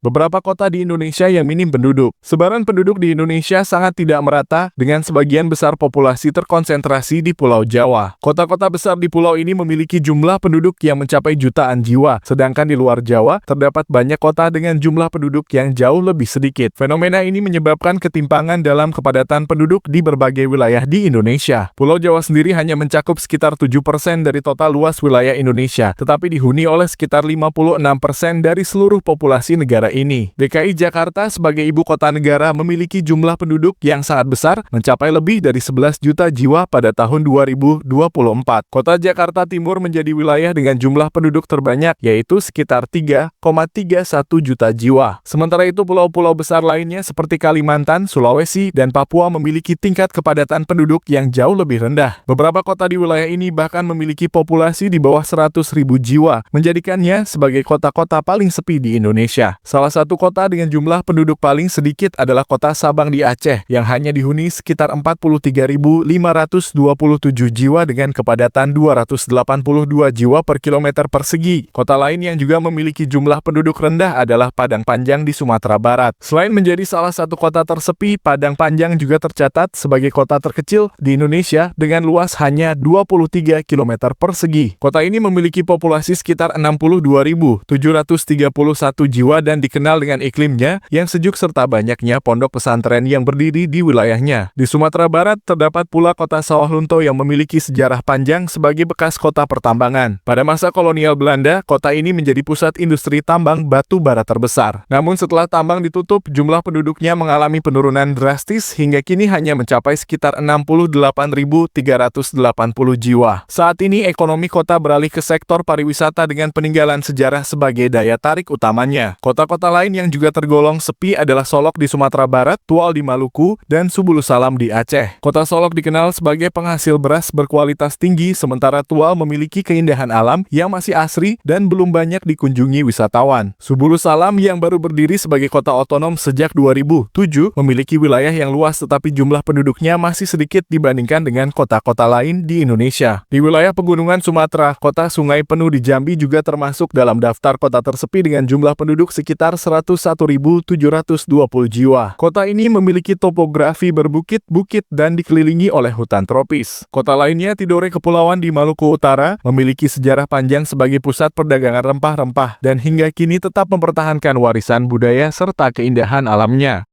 Beberapa kota di Indonesia yang minim penduduk. Sebaran penduduk di Indonesia sangat tidak merata, dengan sebagian besar populasi terkonsentrasi di Pulau Jawa. Kota-kota besar di pulau ini memiliki jumlah penduduk yang mencapai jutaan jiwa, sedangkan di luar Jawa, terdapat banyak kota dengan jumlah penduduk yang jauh lebih sedikit. Fenomena ini menyebabkan ketimpangan dalam kepadatan penduduk di berbagai wilayah di Indonesia. Pulau Jawa sendiri hanya mencakup sekitar 7% dari total luas wilayah Indonesia, tetapi dihuni oleh sekitar 56% dari seluruh populasi negara ini. DKI Jakarta sebagai ibu kota negara memiliki jumlah penduduk yang sangat besar, mencapai lebih dari 11 juta jiwa pada tahun 2024. Kota Jakarta Timur menjadi wilayah dengan jumlah penduduk terbanyak, yaitu sekitar 3,31 juta jiwa. Sementara itu pulau-pulau besar lainnya seperti Kalimantan, Sulawesi, dan Papua memiliki tingkat kepadatan penduduk yang jauh lebih rendah. Beberapa kota di wilayah ini bahkan memiliki populasi di bawah 100.000 jiwa, menjadikannya sebagai kota-kota paling sepi di Indonesia. Salah satu kota dengan jumlah penduduk paling sedikit adalah kota Sabang di Aceh, yang hanya dihuni sekitar 43.527 jiwa dengan kepadatan 282 jiwa per kilometer persegi. Kota lain yang juga memiliki jumlah penduduk rendah adalah Padang Panjang di Sumatera Barat. Selain menjadi salah satu kota tersepi, Padang Panjang juga tercatat sebagai kota terkecil di Indonesia dengan luas hanya 23 km persegi. Kota ini memiliki populasi sekitar 62.731 jiwa dan dikenal dengan iklimnya yang sejuk serta banyaknya pondok pesantren yang berdiri di wilayahnya. Di Sumatera Barat terdapat pula kota Sawalunto yang memiliki sejarah panjang sebagai bekas kota pertambangan. Pada masa kolonial Belanda, kota ini menjadi pusat industri tambang batu bara terbesar. Namun setelah tambang ditutup, jumlah penduduknya mengalami penurunan drastis hingga kini hanya mencapai sekitar 68.380 jiwa. Saat ini ekonomi kota beralih ke sektor pariwisata dengan peninggalan sejarah sebagai daya tarik utamanya. Kota-kota lain yang juga tergolong sepi adalah Solok di Sumatera Barat, Tual di Maluku, dan Subulus Salam di Aceh. Kota Solok dikenal sebagai penghasil beras berkualitas tinggi, sementara Tual memiliki keindahan alam yang masih asri dan belum banyak dikunjungi wisatawan. Subulus Salam yang baru berdiri sebagai kota otonom sejak 2007 memiliki wilayah yang luas tetapi jumlah penduduknya masih sedikit dibandingkan dengan kota-kota lain di Indonesia. Di wilayah pegunungan Sumatera, kota Sungai Penuh di Jambi juga termasuk dalam daftar kota tersepi dengan jumlah penduduk sekitar 101.720 jiwa. Kota ini memiliki topografi berbukit-bukit dan dikelilingi oleh hutan tropis. Kota lainnya, Tidore Kepulauan di Maluku Utara, memiliki sejarah panjang sebagai pusat perdagangan rempah-rempah dan hingga kini tetap mempertahankan warisan budaya serta keindahan alamnya.